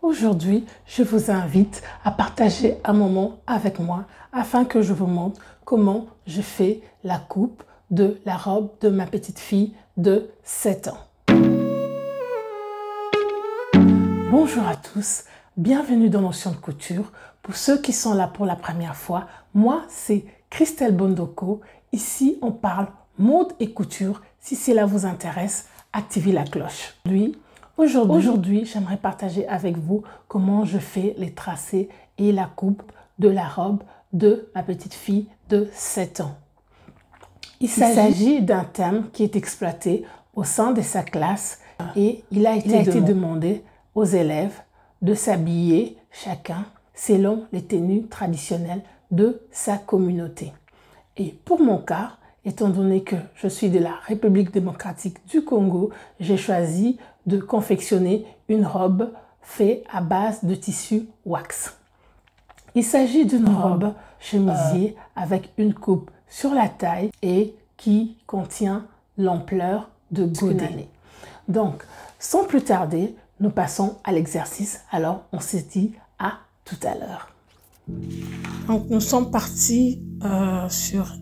Aujourd'hui, je vous invite à partager un moment avec moi afin que je vous montre comment je fais la coupe de la robe de ma petite fille de 7 ans. Bonjour à tous, bienvenue dans Notion de couture. Pour ceux qui sont là pour la première fois, moi c'est Christelle Bondoko. Ici on parle mode et couture. Si cela vous intéresse, activez la cloche. Aujourd'hui, j'aimerais partager avec vous comment je fais les tracés et la coupe de la robe de ma petite fille de 7 ans. Il s'agit d'un thème qui est exploité au sein de sa classe et il a été demandé aux élèves de s'habiller chacun selon les tenues traditionnelles de sa communauté. Et pour mon cas, étant donné que je suis de la République démocratique du Congo, j'ai choisi de confectionner une robe faite à base de tissu wax. Il s'agit d'une robe chemisier avec une coupe sur la taille et qui contient l'ampleur de godet. Donc, sans plus tarder, nous passons à l'exercice. Alors, on se dit à tout à l'heure. Donc, nous sommes partis sur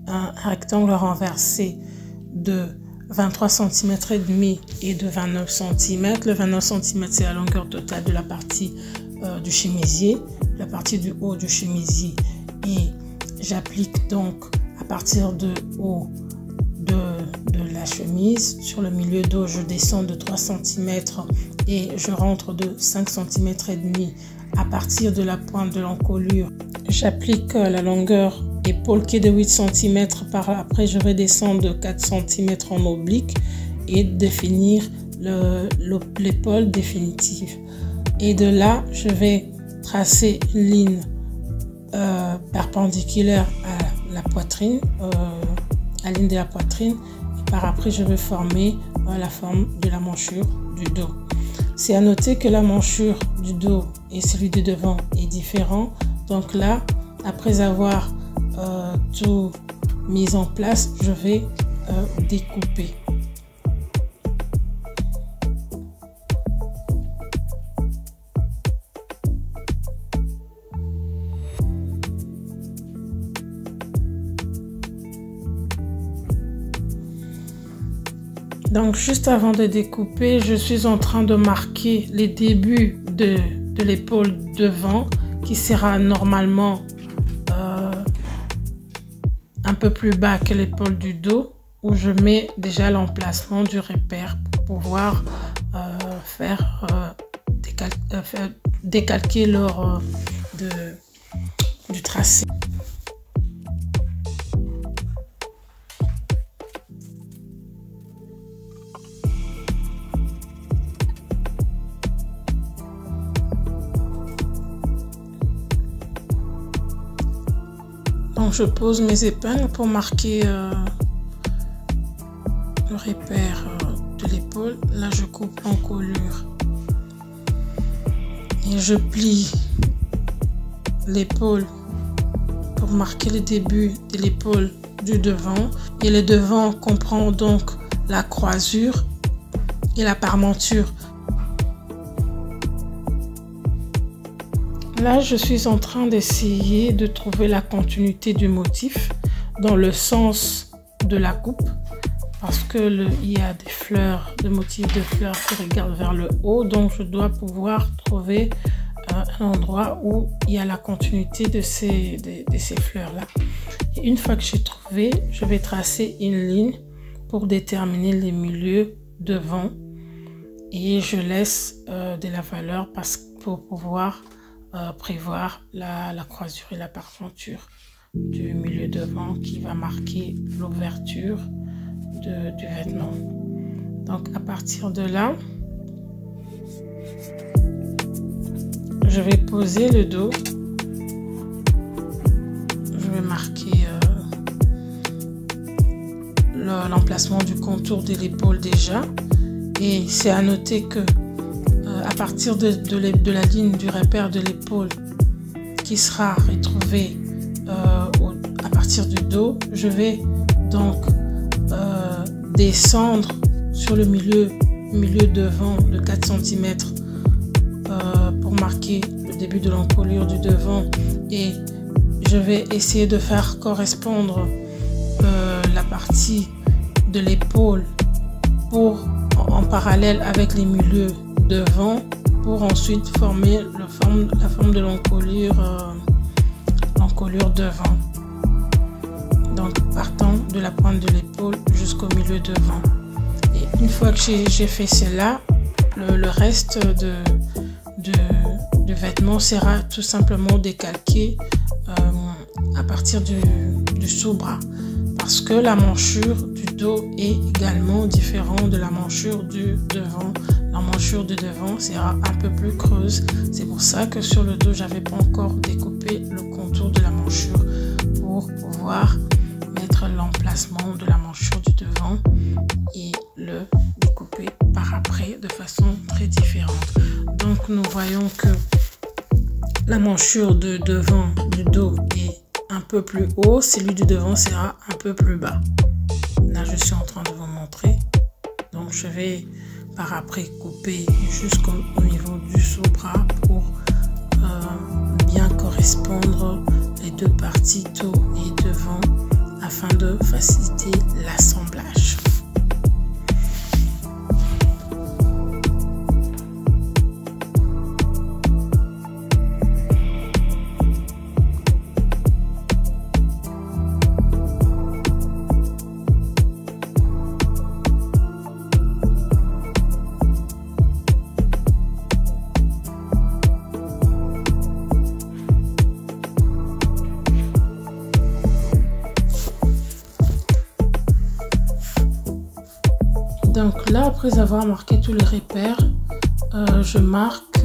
un rectangle renversé de 23 cm et demi et de 29 cm. Le 29 cm, c'est la longueur totale de la partie du chemisier, la partie du haut du chemisier. Et j'applique donc à partir de haut de la chemise. Sur le milieu dos, je descends de 3 cm et je rentre de 5 cm et demi à partir de la pointe de l'encolure. J'applique la longueur épaule qui est de 8 cm. Par après, je vais descendre de 4 cm en oblique et définir l'épaule définitive. Et de là, je vais tracer une ligne perpendiculaire à la poitrine, à la ligne de la poitrine. Et par après, je vais former la forme de la manchure du dos. C'est à noter que la manchure du dos et celui du devant est différent. Donc là, après avoir tout mis en place, je vais découper. Donc juste avant de découper, je suis en train de marquer les débuts de l'épaule devant qui sera normalement un peu plus bas que l'épaule du dos, où je mets déjà l'emplacement du repère pour pouvoir décalquer lors du tracé. Donc je pose mes épingles pour marquer le repère de l'épaule. Là je coupe l'encolure et je plie l'épaule pour marquer le début de l'épaule du devant. Et le devant comprend donc la croisure et la parmenture. Là, je suis en train d'essayer de trouver la continuité du motif dans le sens de la coupe parce que il y a des fleurs, des motifs de fleurs qui regardent vers le haut, donc je dois pouvoir trouver un endroit où il y a la continuité de ces fleurs-là. Et une fois que j'ai trouvé, je vais tracer une ligne pour déterminer les milieux devant et je laisse de la valeur pour pouvoir prévoir la croisure et la parmenture du milieu devant qui va marquer l'ouverture du vêtement. Donc à partir de là, je vais poser le dos, je vais marquer l'emplacement du contour de l'épaule déjà, et c'est à noter que à partir de la ligne du repère de l'épaule qui sera retrouvée à partir du dos, je vais donc descendre sur le milieu devant de 4 cm marquer le début de l'encolure du devant et je vais essayer de faire correspondre la partie de l'épaule en parallèle avec les milieux devant pour ensuite former la forme de l'encolure devant. Donc partant de la pointe de l'épaule jusqu'au milieu devant. Et une fois que j'ai fait cela, le reste du vêtement sera tout simplement décalqué à partir du sous-bras. Parce que la manchure du dos est également différente de la manchure du devant. La manchure du devant sera un peu plus creuse. C'est pour ça que sur le dos, j'avais pas encore découpé le contour de la manchure pour pouvoir mettre l'emplacement de la manchure du devant et le découper par après de façon très différente. Donc nous voyons que la manchure de devant du dos est un peu plus haut, celui du devant sera un peu plus bas. Là je suis en train de vous montrer, donc je vais par après couper jusqu'au niveau du sous-bras pour bien correspondre les deux parties dos et devant afin de faciliter l'assemblage. Donc là, après avoir marqué tous les repères, je marque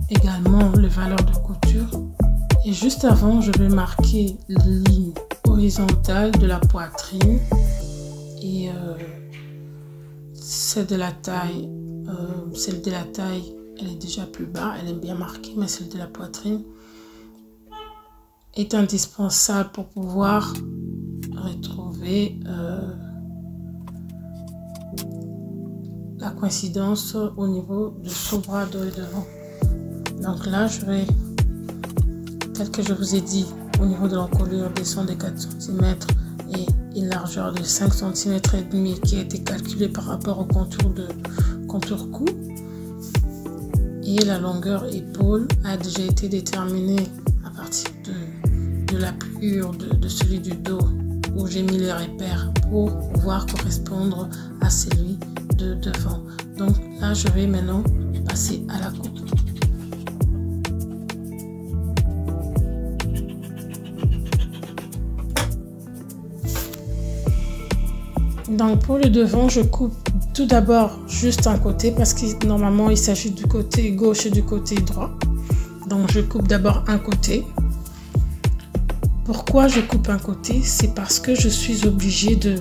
également les valeurs de couture. Et juste avant, je vais marquer les lignes horizontales de la poitrine. Et celle de la taille, elle est déjà plus bas, elle est bien marquée, mais celle de la poitrine est indispensable pour pouvoir retrouver la coïncidence au niveau du sous-bras dos et devant. Donc là, je vais, tel que je vous ai dit, au niveau de l'encolure, descendre de 4 cm et une largeur de 5 cm et demi qui a été calculée par rapport au contour cou. Et la longueur épaule a déjà été déterminée à partir de la pliure de celui du dos où j'ai mis les repères pour pouvoir correspondre à celui de devant. Donc là, je vais maintenant passer à la coupe. Donc pour le devant, je coupe tout d'abord juste un côté parce que normalement il s'agit du côté gauche et du côté droit. Donc je coupe d'abord un côté. Pourquoi je coupe un côté? C'est parce que je suis obligée de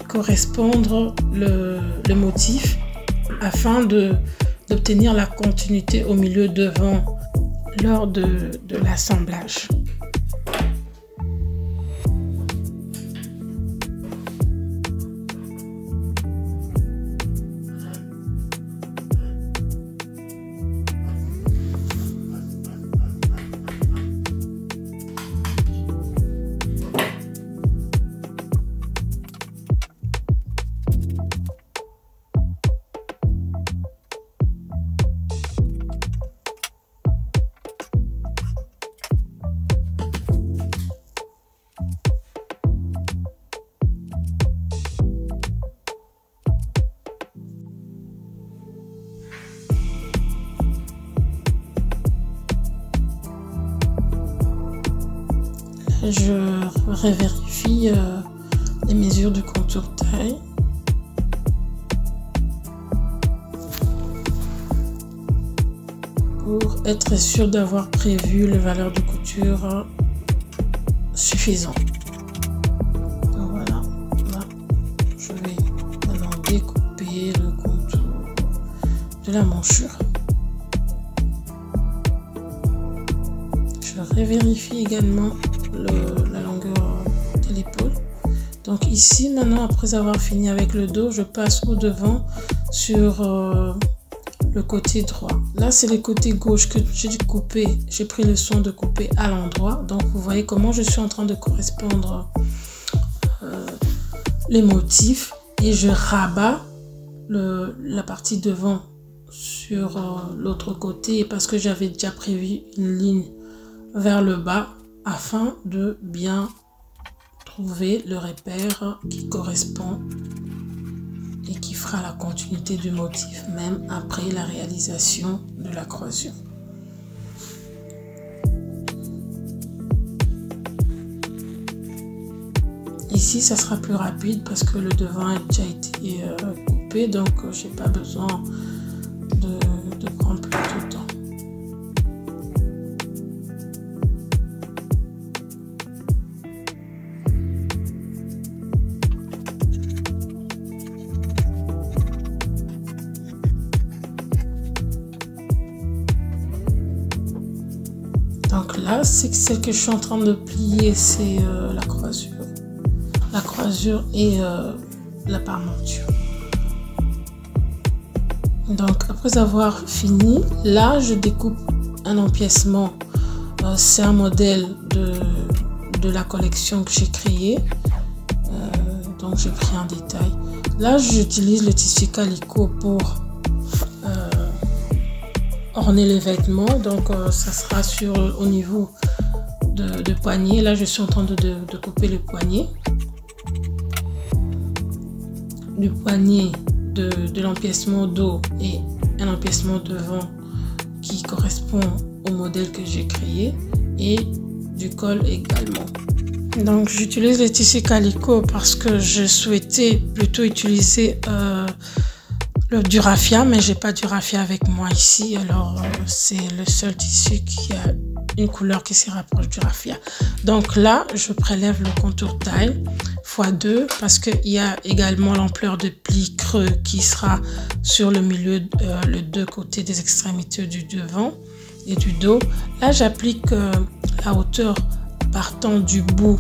correspondre le motif afin d'obtenir la continuité au milieu devant lors de l'assemblage. Je revérifie les mesures du contour taille. Pour être sûr d'avoir prévu les valeurs de couture suffisantes. Donc voilà, là, je vais maintenant découper le contour de la manchure. Je revérifie également la longueur de l'épaule. Donc ici maintenant, après avoir fini avec le dos, je passe au devant sur le côté droit. Là, c'est le côté gauche que j'ai coupé. J'ai pris le soin de couper à l'endroit. Donc, vous voyez comment je suis en train de correspondre les motifs. Et je rabats la partie devant sur l'autre côté parce que j'avais déjà prévu une ligne vers le bas afin de bien trouver le repère qui correspond et qui fera la continuité du motif même après la réalisation de la croisure. Ici, ça sera plus rapide parce que le devant a déjà été coupé, donc j'ai pas besoin de prendre plus de temps. Donc là, c'est celle que je suis en train de plier, c'est la croisure. La croisure et la parmenture. Donc après avoir fini, là je découpe un empiècement. C'est un modèle de la collection que j'ai créée. Donc j'ai pris un détail. Là j'utilise le tissu calicot pour orner les vêtements. Donc ça sera au niveau de poignet. Là je suis en train de couper le poignet. Du poignet de l'empiècement dos et un empiècement devant qui correspond au modèle que j'ai créé et du col également. Donc j'utilise le tissu calicot parce que je souhaitais plutôt utiliser du raffia, mais j'ai pas du raffia avec moi ici, alors c'est le seul tissu qui a une couleur qui se rapproche du raffia. Donc là je prélève le contour taille x2 parce qu'il y a également l'ampleur de pli creux qui sera sur le milieu, les deux côtés des extrémités du devant et du dos. Là j'applique la hauteur partant du bout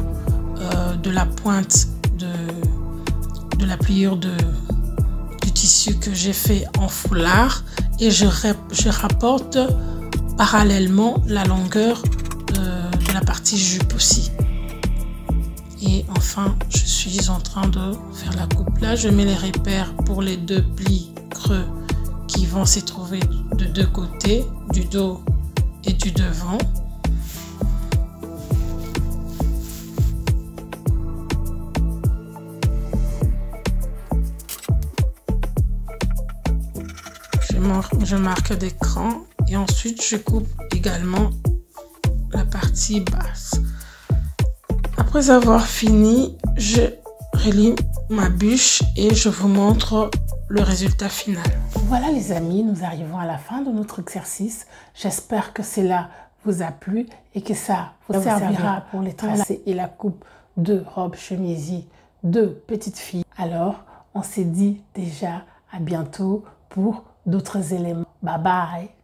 de la pointe de la pliure du tissu que j'ai fait en foulard et je rapporte parallèlement la longueur de la partie jupe aussi. Et enfin, je suis en train de faire la coupe. Là, je mets les repères pour les deux plis creux qui vont se trouver de deux côtés, du dos et du devant. Je marque des crans et ensuite je coupe également la partie basse. Après avoir fini, je relie ma bûche et je vous montre le résultat final. Voilà les amis, nous arrivons à la fin de notre exercice. J'espère que cela vous a plu et que ça vous servira pour les tracés et la coupe de robe chemisier de petite fille. Alors, on s'est dit déjà à bientôt pour d'autres éléments. Bye bye!